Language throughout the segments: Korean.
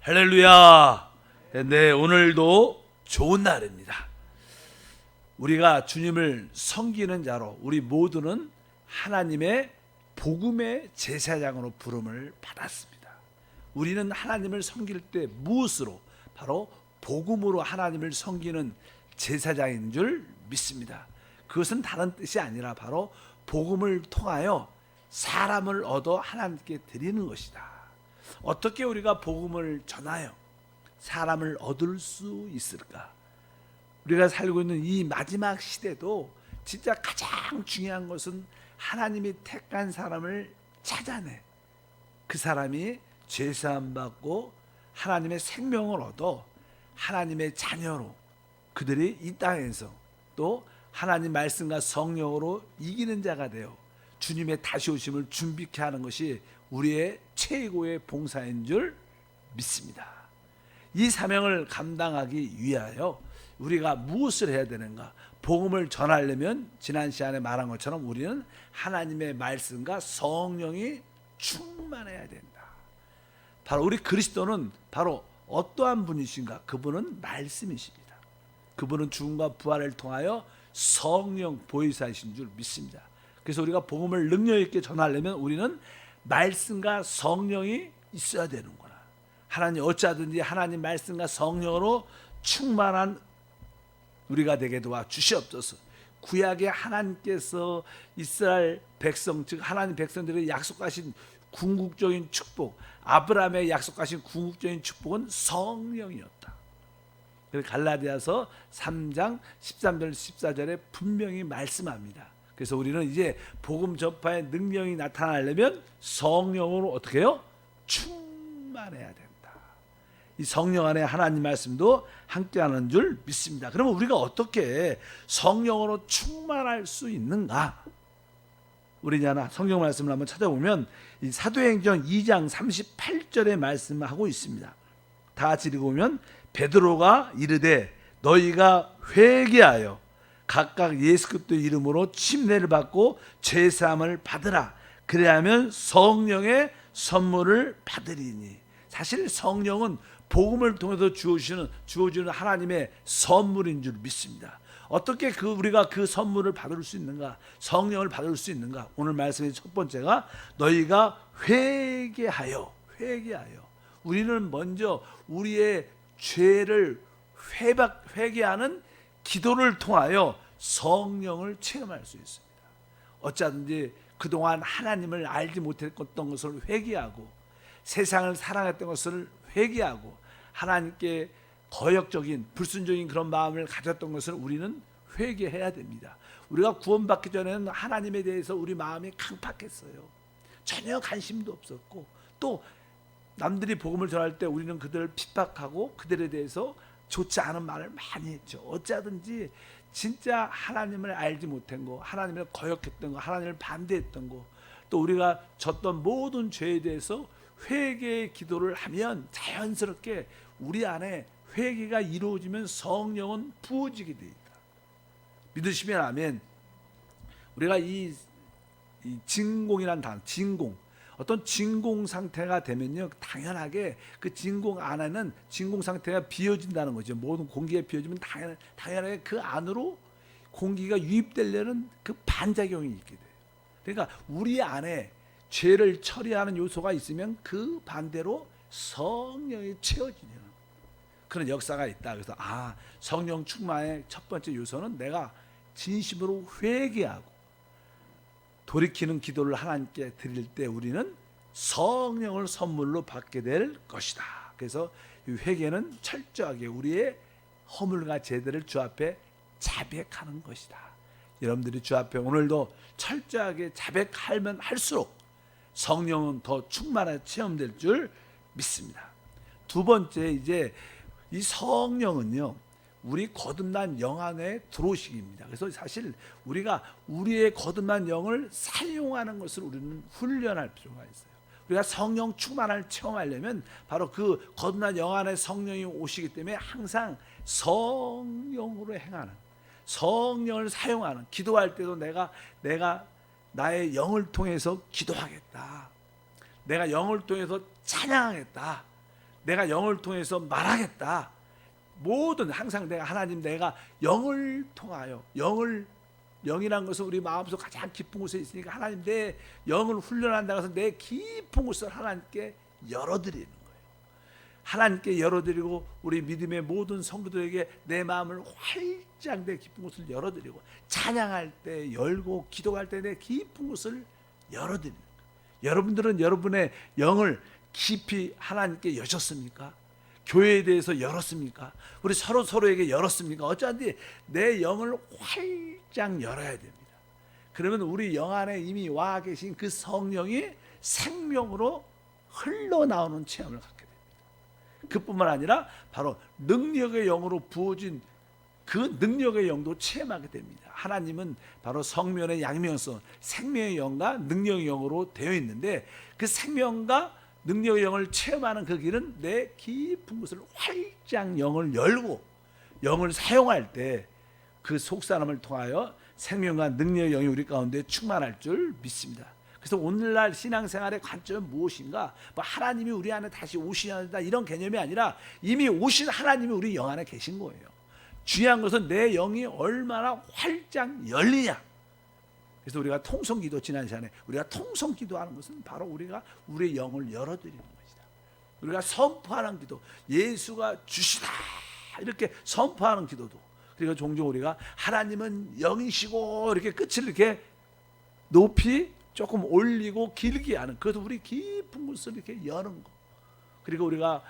할렐루야. 네, 오늘도 좋은 날입니다. 우리가 주님을 섬기는 자로 우리 모두는 하나님의 복음의 제사장으로 부름을 받았습니다. 우리는 하나님을 섬길 때 무엇으로? 바로 복음으로 하나님을 섬기는 제사장인 줄 믿습니다. 그것은 다른 뜻이 아니라 바로 복음을 통하여 사람을 얻어 하나님께 드리는 것이다. 어떻게 우리가 복음을 전하여 사람을 얻을 수 있을까? 우리가 살고 있는 이 마지막 시대도 진짜 가장 중요한 것은 하나님이 택한 사람을 찾아내 그 사람이 죄사함 받고 하나님의 생명을 얻어 하나님의 자녀로 그들이 이 땅에서 또 하나님 말씀과 성령으로 이기는 자가 되어 주님의 다시 오심을 준비케 하는 것이 우리의 최고의 봉사인 줄 믿습니다. 이 사명을 감당하기 위하여 우리가 무엇을 해야 되는가? 복음을 전하려면 지난 시간에 말한 것처럼 우리는 하나님의 말씀과 성령이 충만해야 된다. 바로 우리 그리스도는 바로 어떠한 분이신가? 그분은 말씀이십니다. 그분은 죽음과 부활을 통하여 성령 보혜사이신 줄 믿습니다. 그래서 우리가 복음을 능력 있게 전하려면 우리는 말씀과 성령이 있어야 되는구나. 하나님 어찌하든지 하나님 말씀과 성령으로 충만한 우리가 되게 도와 주시옵소서. 구약에 하나님께서 이스라엘 백성 즉 하나님 백성들에게 약속하신 궁극적인 축복, 아브라함에 약속하신 궁극적인 축복은 성령이었다. 갈라디아서 3장 13절 14절에 분명히 말씀합니다. 그래서 우리는 이제 복음 전파의 능력이 나타나려면 성령으로 어떻게 해요? 충만해야 된다. 이 성령 안에 하나님 말씀도 함께하는 줄 믿습니다. 그러면 우리가 어떻게 성령으로 충만할 수 있는가? 우리 하나 성경 말씀을 한번 찾아보면 이 사도행전 2장 38절의 말씀을 하고 있습니다. 다 같이 읽어보면 베드로가 이르되 너희가 회개하여 각각 예수 그리스도의 이름으로 침례를 받고 죄사함을 받으라. 그래야면 성령의 선물을 받으리니. 사실 성령은 복음을 통해서 주어주는 하나님의 선물인 줄 믿습니다. 어떻게 우리가 그 선물을 받을 수 있는가? 성령을 받을 수 있는가? 오늘 말씀의 첫 번째가 너희가 회개하여. 우리는 먼저 우리의 죄를 회개하는 기도를 통하여 성령을 체험할 수 있습니다. 어쩌든지 그동안 하나님을 알지 못했던 것을 회개하고 세상을 사랑했던 것을 회개하고 하나님께 거역적인 불순종인 그런 마음을 가졌던 것을 우리는 회개해야 됩니다. 우리가 구원받기 전에는 하나님에 대해서 우리 마음이 강팍했어요. 전혀 관심도 없었고 또 남들이 복음을 전할 때 우리는 그들을 핍박하고 그들에 대해서 좋지 않은 말을 많이 했죠. 어쩌든지 진짜 하나님을 알지 못한 거, 하나님을 거역했던 거, 하나님을 반대했던 거, 또 우리가 졌던 모든 죄에 대해서 회개의 기도를 하면 자연스럽게 우리 안에 회개가 이루어지면 성령은 부어지게 되어 있다. 믿으시면 아멘. 우리가 이 진공이란 단어, 진공, 어떤 진공 상태가 되면요, 당연하게 그 진공 안에는 진공 상태가 비어진다는 거죠. 모든 공기가 비어지면 당연하게 그 안으로 공기가 유입되려는 그 반작용이 있게 돼요. 그러니까 우리 안에 죄를 처리하는 요소가 있으면 그 반대로 성령이 채워지는 그런 역사가 있다. 그래서 성령 충만의 첫 번째 요소는 내가 진심으로 회개하고 돌이키는 기도를 하나님께 드릴 때 우리는 성령을 선물로 받게 될 것이다. 그래서 이 회개는 철저하게 우리의 허물과 죄들을 주 앞에 자백하는 것이다. 여러분들이 주 앞에 오늘도 철저하게 자백하면 할수록 성령은 더 충만하게 체험될 줄 믿습니다. 두 번째, 이제 이 성령은요, 우리 거듭난 영 안에 들어오시기입니다. 그래서 사실 우리가 우리의 거듭난 영을 사용하는 것을 우리는 훈련할 필요가 있어요. 우리가 성령 충만을 체험하려면 바로 그 거듭난 영 안에 성령이 오시기 때문에 항상 성령으로 행하는, 성령을 사용하는, 기도할 때도 내가 나의 영을 통해서 기도하겠다. 내가 영을 통해서 찬양하겠다. 내가 영을 통해서 말하겠다. 모든 항상 내가 영을 통하여 영이란 것은 우리 마음속 가장 깊은 곳에 있으니까 하나님 내 영을 훈련한다고 해서 내 깊은 곳을 하나님께 열어드리는 거예요. 하나님께 열어드리고 우리 믿음의 모든 성도들에게 내 마음을 활짝 내 깊은 곳을 열어드리고 찬양할 때 열고 기도할 때 내 깊은 곳을 열어드리는 거예요. 여러분들은 여러분의 영을 깊이 하나님께 여셨습니까? 교회에 대해서 열었습니까? 우리 서로에게 열었습니까? 어쩐지 내 영을 활짝 열어야 됩니다. 그러면 우리 영 안에 이미 와 계신 그 성령이 생명으로 흘러나오는 체험을 갖게 됩니다. 그뿐만 아니라 바로 능력의 영으로 부어진 그 능력의 영도 체험하게 됩니다. 하나님은 바로 성면의 양면성, 생명의 영과 능력의 영으로 되어 있는데 그 생명과 능력의 영을 체험하는 그 길은 내 깊은 곳을 활짝 영을 열고 영을 사용할 때 그 속사람을 통하여 생명과 능력의 영이 우리 가운데 충만할 줄 믿습니다. 그래서 오늘날 신앙생활의 관점은 무엇인가? 뭐 하나님이 우리 안에 다시 오셔야 된다 이런 개념이 아니라 이미 오신 하나님이 우리 영 안에 계신 거예요. 중요한 것은 내 영이 얼마나 활짝 열리냐. 그래서 우리가 통성기도 지난 시간에 우리가 통성기도하는 것은 바로 우리가 우리의 영을 열어드리는 것이다. 우리가 선포하는 기도, 예수가 주시다 이렇게 선포하는 기도도. 그리고 종종 우리가 하나님은 영이시고 이렇게 끝을 이렇게 높이 조금 올리고 길게 하는 그것도 우리 깊은 곳을 이렇게 여는 거. 그리고 우리가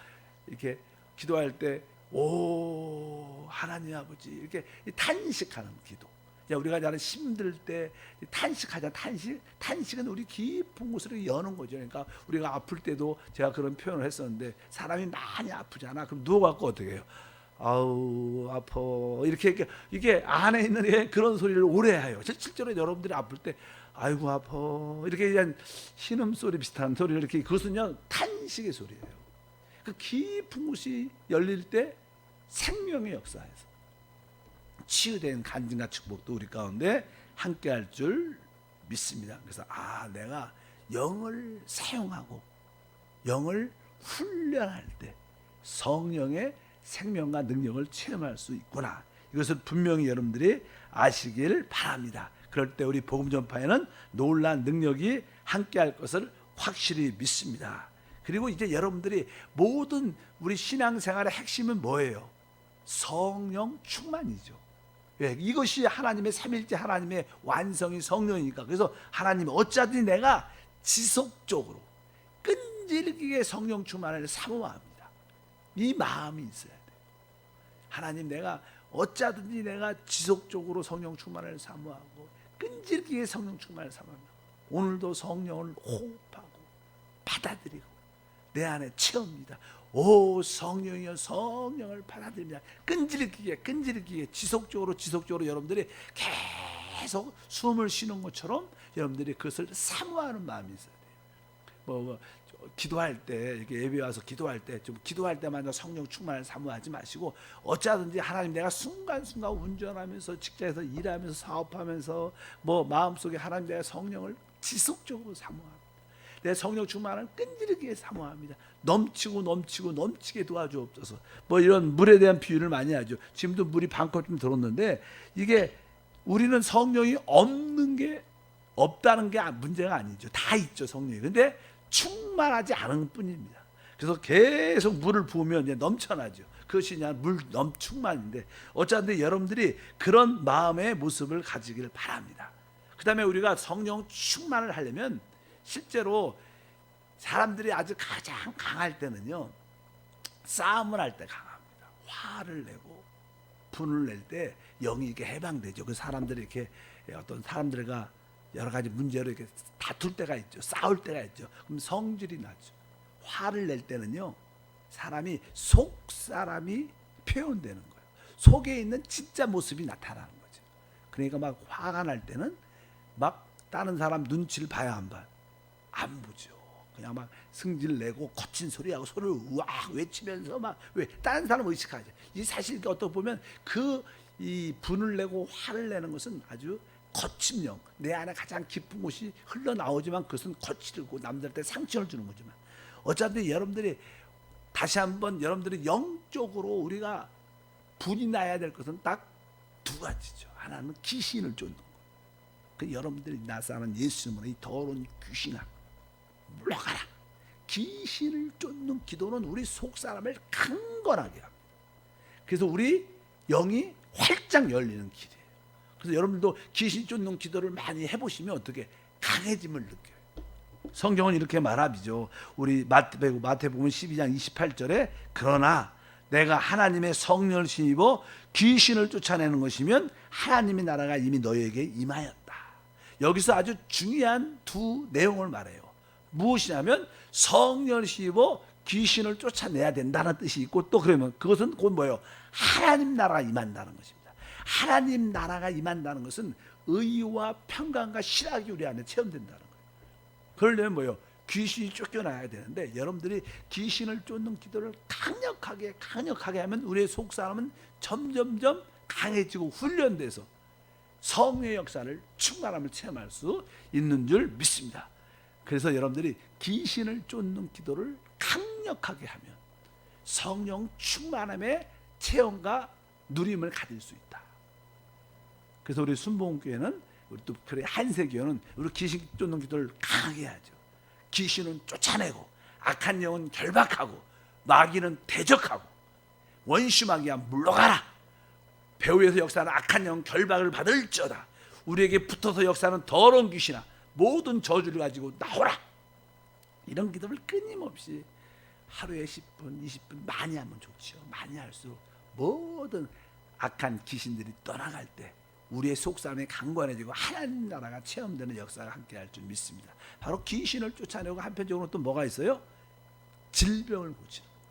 이렇게 기도할 때 오 하나님 아버지 이렇게 탄식하는 기도. 우리가 나는 힘들 때 탄식하자. 탄식은 우리 깊은 곳으로 여는 거죠. 그러니까 우리가 아플 때도 제가 그런 표현을 했었는데 사람이 많이 아프잖아. 그럼 누워갖고 어떻게 해요? 아우 아파 이렇게 이게 안에 있는 게 그런 소리를 오래 해요. 실제로 여러분들이 아플 때 아이고 아파 이렇게 그냥 신음소리 비슷한 소리를 이렇게 그것은요 탄식의 소리예요. 그 깊은 곳이 열릴 때 생명의 역사에서 치유된 간증과 축복도 우리 가운데 함께할 줄 믿습니다. 그래서 내가 영을 사용하고 영을 훈련할 때 성령의 생명과 능력을 체험할 수 있구나. 이것을 분명히 여러분들이 아시길 바랍니다. 그럴 때 우리 복음 전파에는 놀라운 능력이 함께할 것을 확실히 믿습니다. 그리고 이제 여러분들이 모든 우리 신앙생활의 핵심은 뭐예요? 성령 충만이죠. 왜? 이것이 하나님의 삼일째 하나님의 완성이 성령이니까. 그래서 하나님은 어쩌든지 내가 지속적으로 끈질기게 성령 충만을 사모합니다. 이 마음이 있어야 돼요. 하나님 내가 어쩌든지 내가 지속적으로 성령 충만을 사모하고 끈질기게 성령 충만을 사모합니다. 오늘도 성령을 호흡하고 받아들이고 내 안에 채웁니다. 오 성령이여 성령을 받아들입니다. 끈질기게 지속적으로 여러분들이 계속 숨을 쉬는 것처럼 여러분들이 그것을 사모하는 마음이 있어야 돼요. 기도할 때 이렇게 예배 와서 기도할 때 좀 기도할 때마다 성령 충만을 사모하지 마시고 어쩌든지 하나님 내가 순간순간 운전하면서 직장에서 일하면서 사업하면서 마음속에 하나님 내가 성령을 지속적으로 사모합니다. 내 성령 충만을 끈질기게 사모합니다. 넘치게 도와주옵소서. 이런 물에 대한 비유를 많이 하죠. 지금도 물이 반컵 좀 들었는데 이게 우리는 성령이 없는 게 없다는 게 문제가 아니죠. 다 있죠 성령이. 근데 충만하지 않은 뿐입니다. 그래서 계속 물을 부으면 이제 넘쳐나죠. 그것이 그냥 물 충만인데 어쩌든지 여러분들이 그런 마음의 모습을 가지길 바랍니다. 그 다음에 우리가 성령 충만을 하려면 실제로 사람들이 아주 가장 강할 때는요 싸움을 할 때 강합니다. 화를 내고 분을 낼 때 영이 이렇게 해방되죠. 그 사람들이 이렇게 어떤 사람들과 여러 가지 문제로 이렇게 다툴 때가 있죠. 싸울 때가 있죠. 그럼 성질이 나죠. 화를 낼 때는요 사람이 속사람이 표현되는 거예요. 속에 있는 진짜 모습이 나타나는 거죠. 그러니까 막 화가 날 때는 막 다른 사람 눈치를 봐야 안 보죠. 그냥 막 승질 내고 거친 소리하고 소리를 우악 외치면서 왜 다른 사람 의식하죠. 이 사실 어떻게 보면 이 분을 내고 화를 내는 것은 아주 거친 영, 내 안에 가장 깊은 곳이 흘러나오지만 그것은 거칠고 남들한테 상처를 주는 거지만 어차피 여러분들이 다시 한번 여러분들이 영적으로 우리가 분이 나야 될 것은 딱 두 가지죠. 하나는 귀신을 쫓는 거. 그 여러분들이 나사는 예수님은 이 더러운 귀신아 물러가라. 귀신을 쫓는 기도는 우리 속 사람을 강건하게 합니다. 그래서 우리 영이 활짝 열리는 길이에요. 그래서 여러분도 귀신 쫓는 기도를 많이 해보시면 어떻게 강해짐을 느껴요. 성경은 이렇게 말하죠. 우리 마태복음 12장 28절에 그러나 내가 하나님의 성령을 힘입어 귀신을 쫓아내는 것이면 하나님의 나라가 이미 너희에게 임하였다. 여기서 아주 중요한 두 내용을 말해요. 무엇이냐면 성령을 힘입어 귀신을 쫓아내야 된다는 뜻이 있고 또 그러면 그것은 곧 뭐예요? 하나님 나라가 임한다는 것입니다. 하나님 나라가 임한다는 것은 의와 평강과 실학이 우리 안에 체험된다는 거예요. 그러려면 뭐예요? 귀신이 쫓겨나야 되는데 여러분들이 귀신을 쫓는 기도를 강력하게 하면 우리의 속 사람은 점점점 강해지고 훈련돼서 성령의 역사를 충만함을 체험할 수 있는 줄 믿습니다. 그래서 여러분들이 귀신을 쫓는 기도를 강력하게 하면 성령 충만함의 체험과 누림을 가질 수 있다. 그래서 우리 순복음교회는 우리 또 특별히 한세교회는 우리 귀신 쫓는 기도를 강하게 하죠. 귀신은 쫓아내고 악한 영은 결박하고 마귀는 대적하고 원수 마귀야 물러가라. 배후에서 역사하는 악한 영 결박을 받을지어다. 우리에게 붙어서 역사하는 더러운 귀신아 모든 저주를 가지고 나오라. 이런 기도를 끊임없이 하루에 10분 20분 많이 하면 좋죠. 많이 할수록 모든 악한 귀신들이 떠나갈 때 우리의 속사람이 강건해지고 하나님 나라가 체험되는 역사가 함께할 줄 믿습니다. 바로 귀신을 쫓아내고 한편적으로 또 뭐가 있어요? 질병을 고치는 거예요.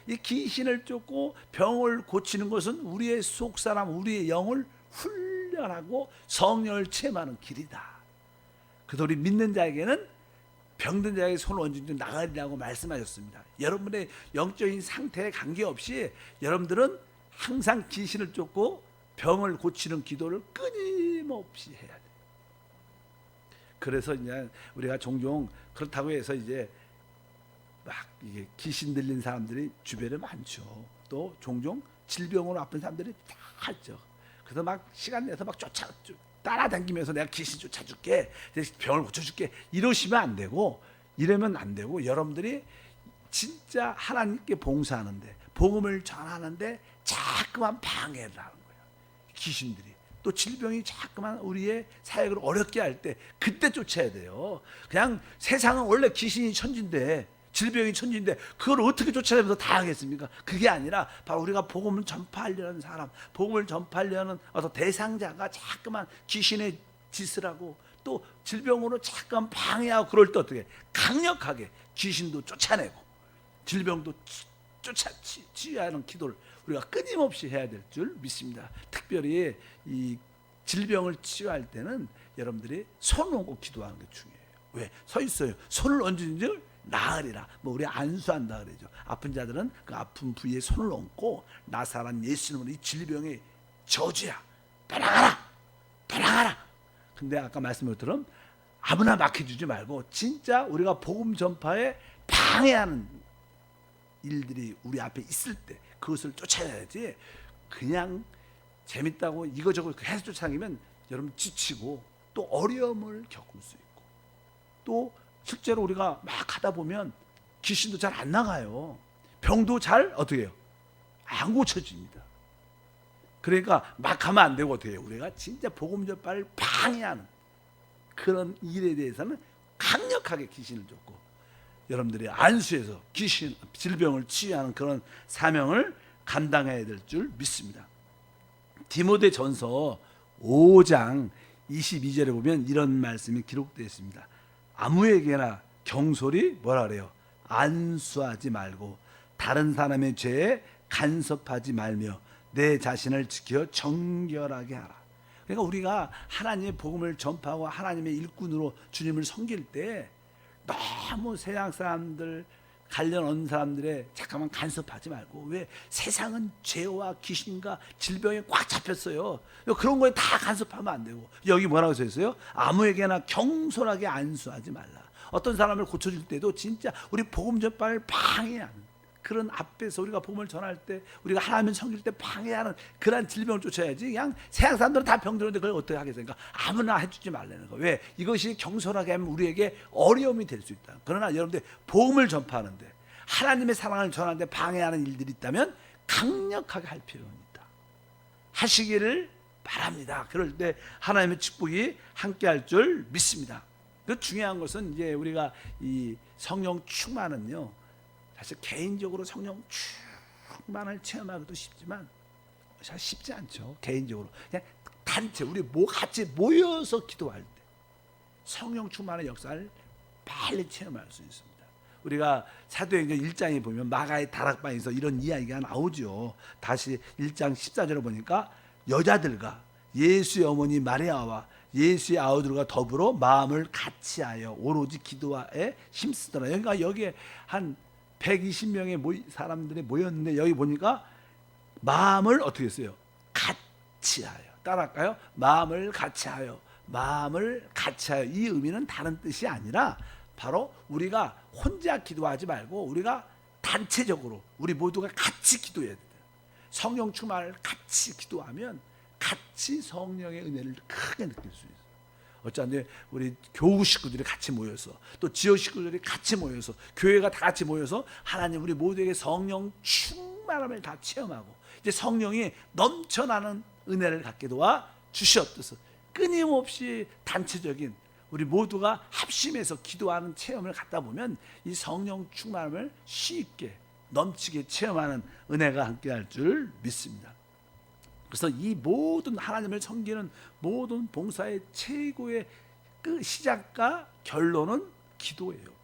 이 귀신을 쫓고 병을 고치는 것은 우리의 속사람, 우리의 영을 훈련하고 성령을 체험하는 길이다. 그래서 우리 믿는 자에게는 병든 자에게 손을 얹은 줄 나가리라고 말씀하셨습니다. 여러분의 영적인 상태에 관계없이 여러분들은 항상 귀신을 쫓고 병을 고치는 기도를 끊임없이 해야 돼. 그래서 이제 우리가 종종 그렇다고 해서 이제 막 이게 귀신 들린 사람들이 주변에 많죠. 또 종종 질병으로 아픈 사람들이 다 있죠. 그래서 막 시간 내서 막 따라다니면서 내가 귀신 쫓아줄게, 병을 고쳐줄게 이러시면 안 되고 이러면 안 되고 여러분들이 진짜 하나님께 봉사하는데 복음을 전하는데 자꾸만 방해를 하는 거예요. 귀신들이 또 질병이 자꾸만 우리의 사역을 어렵게 할 때 그때 쫓아야 돼요. 그냥 세상은 원래 귀신이 천지인데 질병이 천지인데 그걸 어떻게 쫓아내면서 다 하겠습니까? 그게 아니라 바로 우리가 복음을 전파하려는 사람, 복음을 전파하려는 어떤 대상자가 자꾸만 귀신의 짓을 하고 또 질병으로 자꾸만 방해하고 그럴 때 어떻게 강력하게 귀신도 쫓아내고 질병도 치유하는 기도를 우리가 끊임없이 해야 될 줄 믿습니다. 특별히 이 질병을 치유할 때는 여러분들이 손을 얹고 기도하는 게 중요해요. 왜? 서 있어요. 손을 얹은 줄 나으리라. 뭐 우리 안수한다 그러죠. 아픈 자들은 그 아픈 부위에 손을 얹고 나사란 예수님은 이 질병의 저주야. 떠나가라. 떠나가라. 근데 아까 말씀드린 것처럼 아무나 맡겨주지 말고 진짜 우리가 복음 전파에 방해하는 일들이 우리 앞에 있을 때 그것을 쫓아야지 그냥 재밌다고 이거저거 해서 쫓아다니면 여러분 지치고 또 어려움을 겪을 수 있고 또 실제로 우리가 막 하다 보면 귀신도 잘 안 나가요. 병도 잘 어떻게 해요? 안 고쳐집니다. 그러니까 막 하면 안 되고 어떻게 해요? 우리가 진짜 복음 전파를 방해하는 그런 일에 대해서는 강력하게 귀신을 쫓고 여러분들이 안수해서 귀신, 질병을 치유하는 그런 사명을 감당해야 될 줄 믿습니다. 디모데전서 5장 22절에 보면 이런 말씀이 기록되어 있습니다. 아무에게나 경솔히 뭐라 그래요? 안수하지 말고 다른 사람의 죄에 간섭하지 말며 내 자신을 지켜 정결하게 하라. 그러니까 우리가 하나님의 복음을 전파하고 하나님의 일꾼으로 주님을 섬길 때 너무 세상 사람들 관련 없는 사람들의 잠깐만 간섭하지 말고 왜 세상은 죄와 귀신과 질병에 꽉 잡혔어요. 그런 거에 다 간섭하면 안 되고 여기 뭐라고 써 있어요? 아무에게나 경솔하게 안수하지 말라. 어떤 사람을 고쳐줄 때도 진짜 우리 복음 전파를 방해하는 그런 앞에서 우리가 복음을 전할 때, 우리가 하나님을 섬길 때 방해하는 그러한 질병을 쫓아야지. 그냥 세상 사람들은 다 병들었는데 그걸 어떻게 하겠습니까? 아무나 해주지 말라는 거. 왜? 이것이 경솔하게 하면 우리에게 어려움이 될 수 있다. 그러나 여러분들 복음을 전파하는데, 하나님의 사랑을 전하는데 방해하는 일들이 있다면 강력하게 할 필요는 있다. 하시기를 바랍니다. 그럴 때 하나님의 축복이 함께할 줄 믿습니다. 그 중요한 것은 이제 우리가 이 성령 충만은요, 사실 개인적으로 성령 충만을 체험하기도 쉽지만 사실 쉽지 않죠. 개인적으로 그냥 단체 우리 같이 모여서 기도할 때 성령 충만의 역사를 빨리 체험할 수 있습니다. 우리가 사도행전 1장에 보면 마가의 다락방에서 이런 이야기가 나오죠. 다시 1장 14절을 보니까 여자들과 예수의 어머니 마리아와 예수의 아우들과 더불어 마음을 같이하여 오로지 기도에 힘쓰더라. 그러니까 여기에 한 120명의 사람들이 모였는데 여기 보니까 마음을 어떻게 했어요? 같이하여. 따라할까요? 마음을 같이하여. 마음을 같이하여. 이 의미는 다른 뜻이 아니라 바로 우리가 혼자 기도하지 말고 우리가 단체적으로 우리 모두가 같이 기도해야 돼요. 성령 충만을 같이 기도하면 같이 성령의 은혜를 크게 느낄 수 있어요. 어쩐지 우리 교우 식구들이 같이 모여서 또 지역 식구들이 같이 모여서 교회가 다 같이 모여서 하나님 우리 모두에게 성령 충만함을 다 체험하고 이제 성령이 넘쳐나는 은혜를 갖게 도와 주시옵소서. 끊임없이 단체적인 우리 모두가 합심해서 기도하는 체험을 갖다 보면 이 성령 충만함을 쉽게 넘치게 체험하는 은혜가 함께할 줄 믿습니다. 그래서 이 모든 하나님을 섬기는 모든 봉사의 최고의 그 시작과 결론은 기도예요.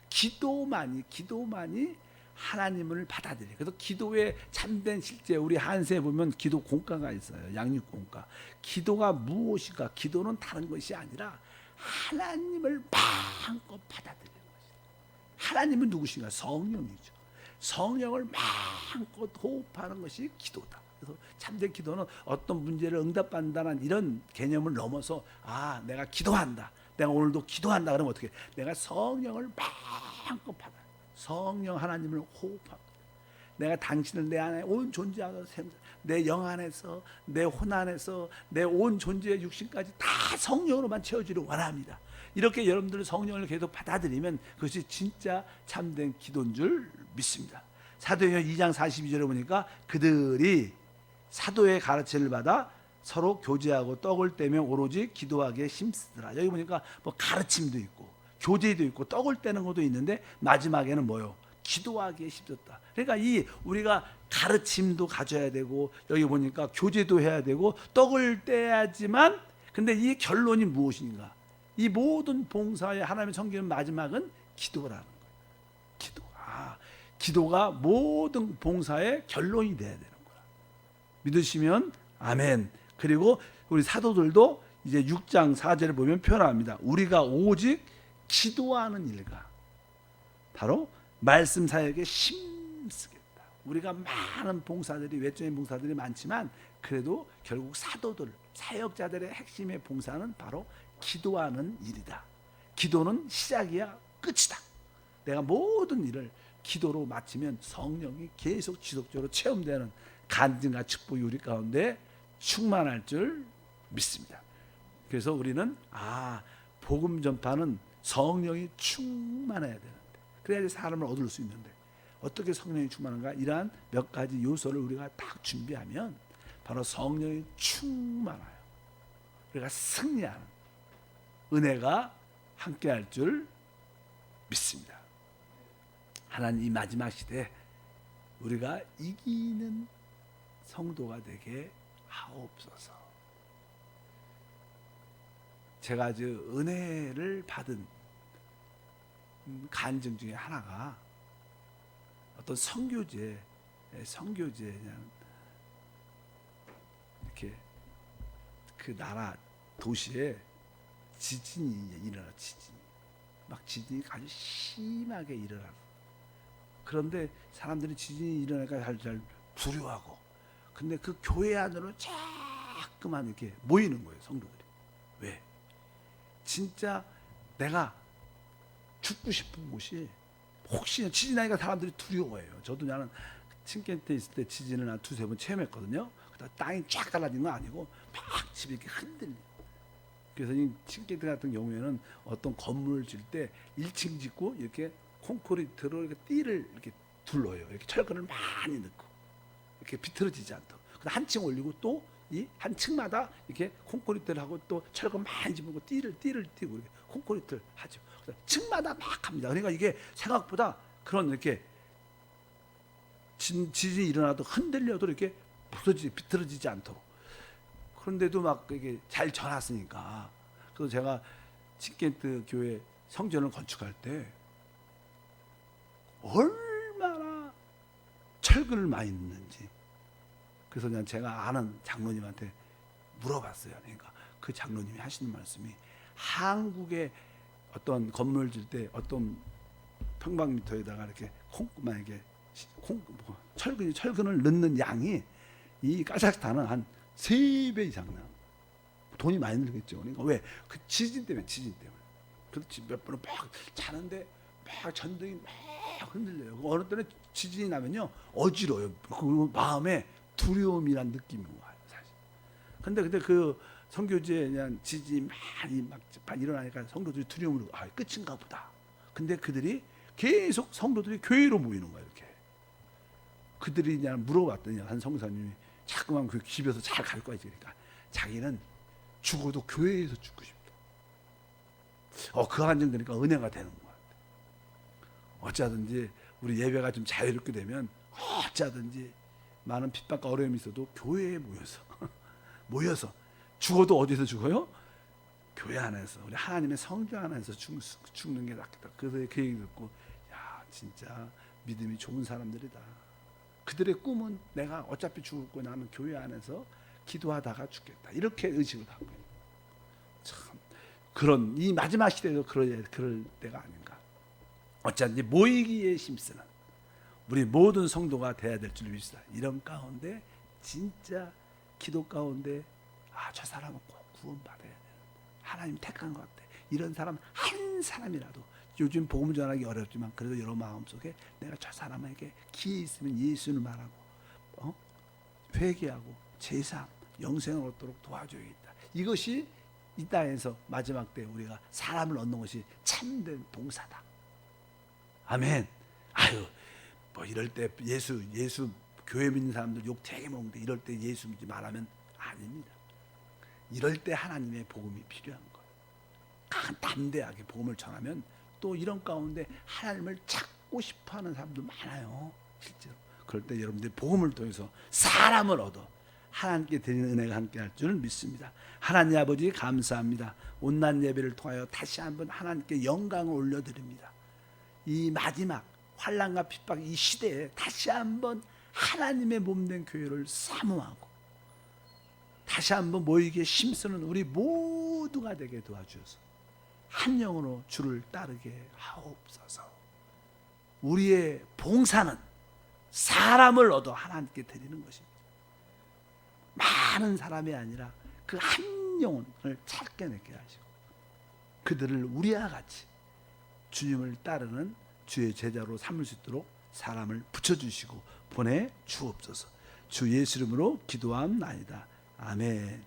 기도만이 하나님을 받아들여요. 그래서 기도의 참된 실제 우리 한세에 보면 기도 공과가 있어요. 양육 공과. 기도가 무엇인가? 기도는 다른 것이 아니라 하나님을 마음껏 받아들이는 것이다. 하나님은 누구신가? 성령이죠. 성령을 마음껏 호흡하는 것이 기도다. 그래서 참된 기도는 어떤 문제를 응답받는다는 이런 개념을 넘어서 내가 기도한다. 내가 오늘도 기도한다. 그러면 어떻게? 내가 성령을 마음껏 받아. 성령 하나님을 호흡하고 내가 당신을 내 안에 온 존재하고 내 영 안에서 내 혼 안에서 내 온 존재의 육신까지 다 성령으로만 채워지를 원합니다. 이렇게 여러분들 성령을 계속 받아들이면 그것이 진짜 참된 기도인 줄 믿습니다. 사도행전 2장 42절에 보니까 그들이 사도의 가르침을 받아 서로 교제하고 떡을 떼며 오로지 기도하기에 힘쓰더라. 여기 보니까 뭐 가르침도 있고 교제도 있고 떡을 떼는 것도 있는데 마지막에는 뭐요? 기도하기에 힘썼다. 그러니까 이 우리가 가르침도 가져야 되고 여기 보니까 교제도 해야 되고 떡을 떼야지만 근데 이 결론이 무엇인가? 이 모든 봉사에 하나님의 섬기는 마지막은 기도라는 거예요. 기도가 모든 봉사의 결론이 돼야 되는 거야. 믿으시면 아멘. 그리고 우리 사도들도 이제 6장 4절을 보면 표현합니다. 우리가 오직 기도하는 일과 바로 말씀 사역에 힘쓰겠다. 우리가 많은 봉사들이 외적인 봉사들이 많지만 그래도 결국 사도들 사역자들의 핵심의 봉사는 바로 기도하는 일이다. 기도는 시작이야 끝이다. 내가 모든 일을 기도로 마치면 성령이 계속 지속적으로 체험되는 간증과 축복이 우리 가운데 충만할 줄 믿습니다. 그래서 우리는 복음 전파는 성령이 충만해야 되는데 그래야지 사람을 얻을 수 있는데 어떻게 성령이 충만한가? 이러한 몇 가지 요소를 우리가 딱 준비하면 바로 성령이 충만하여 우리가 승리하는 은혜가 함께할 줄 믿습니다. 하나님 이 마지막 시대에 우리가 이기는 성도가 되게 하옵소서. 제가 은혜를 받은 간증 중에 하나가 어떤 선교제 그냥 이렇게 그 나라 도시에 지진이 일어나 지진이 아주 심하게 일어나고 그런데 사람들이 지진이 일어나니까 잘 두려워하고 근데 그 교회 안으로 자꾸만 이렇게 모이는 거예요 성도들이. 왜? 진짜 내가 죽고 싶은 곳이 혹시 지진 나니까 사람들이 두려워해요. 저도 나는 칭켄트에 있을 때 지진을 한 두세 번 체험했거든요. 그러다 땅이 쫙 갈라진 건 아니고 막 집이 이렇게 흔들려. 그래서 이 칭켄트 같은 경우에는 어떤 건물을 질 때 1층 짓고 이렇게 콘크리트로 이렇게 띠를 이렇게 둘러요. 이렇게 철근을 많이 넣고 이렇게 비틀어지지 않도록. 한 층 올리고 또 이 한 층마다 이렇게 콘크리트를 하고 또 철근 많이 집고 띠를 띠고 이렇게 콘크리트를 하죠. 그래서 층마다 막 합니다. 그러니까 이게 생각보다 그런 이렇게 지진이 일어나도 흔들려도 이렇게 비틀어지지 않도록. 그런데도 막 이게 잘 전놨으니까. 그래서 제가 칭켄트 교회 성전을 건축할 때 얼마나 철근을 많이 넣는지. 그래서 그냥 제가 아는 장로님한테 물어봤어요. 그러니까 그 장로님이 하시는 말씀이 한국의 어떤 건물 질 때 어떤 평방미터에다가 이렇게 만약에 철근을 넣는 양이 이 카자흐스탄은 한 3배 이상 나. 돈이 많이 들겠죠. 그러니까 왜? 그 지진 때문에. 그렇지 몇 번을 막 자는데 막 전등이 막 흔들려요. 어느 때는 지진이 나면요 어지러워요. 그 마음에 두려움이란 느낌이 와요, 사실. 근데 그 선교지에 그냥 지진이 많이 막 일어나니까 성도들이 두려움으로 끝인가 보다. 근데 그들이 계속 성도들이 교회로 모이는 거예요, 이렇게. 그들이 그냥 물어봤더니 한 성사님이 자꾸만 그 집에서 잘 갈 거야, 그러니까 자기는 죽어도 교회에서 죽고 싶다. 그 한정 되니까 은혜가 되는 거야. 어쩌든지 우리 예배가 좀 자유롭게 되면 어쩌든지 많은 핍박과 어려움이 있어도 교회에 모여서 죽어도 어디서 죽어요? 교회 안에서 우리 하나님의 성전 안에서 죽는 게 낫겠다. 그래서 그 얘기 듣고 야 진짜 믿음이 좋은 사람들이다. 그들의 꿈은 내가 어차피 죽을 거야 나는 교회 안에서 기도하다가 죽겠다. 이렇게 의식을 갖고 있는 참 그런 이 마지막 시대에도 그럴 때가 아닌가. 어쩐지 모이기에 힘쓰는 우리 모든 성도가 돼야 될 줄 믿습니다. 이런 가운데 진짜 기도 가운데 저 사람은 꼭 구원받아야 되는 하나님 택한 것 같아. 이런 사람 한 사람이라도 요즘 복음 전하기 어렵지만 그래도 여러분 마음속에 내가 저 사람에게 기회 있으면 예수를 말하고 회개하고 제사함 영생을 얻도록 도와줘야겠다. 이것이 이 땅에서 마지막 때 우리가 사람을 얻는 것이 참된 봉사다. 아멘. 뭐 이럴 때 예수 교회 믿는 사람들 욕 되게 먹는데 이럴 때 예수 믿지 말하면 아닙니다. 이럴 때 하나님의 복음이 필요한 거예요. 담대하게 복음을 전하면 또 이런 가운데 하나님을 찾고 싶어하는 사람도 많아요. 실제로. 그럴 때 여러분들이 복음을 통해서 사람을 얻어 하나님께 드리는 은혜가 함께 할 줄 믿습니다. 하나님 아버지 감사합니다. 온난 예배를 통하여 다시 한번 하나님께 영광을 올려드립니다. 이 마지막 환난과 핍박 이 시대에 다시 한번 하나님의 몸된 교회를 사모하고 다시 한번 모이기에 힘쓰는 우리 모두가 되게 도와주셔서 한 영으로 주를 따르게 하옵소서. 우리의 봉사는 사람을 얻어 하나님께 드리는 것입니다. 많은 사람이 아니라 그 한 영혼을 찾게내게 하시고 그들을 우리와 같이 주님을 따르는 주의 제자로 삼을 수 있도록 사람을 붙여주시고 보내주옵소서. 주 예수 이름으로 기도함나이다. 아멘.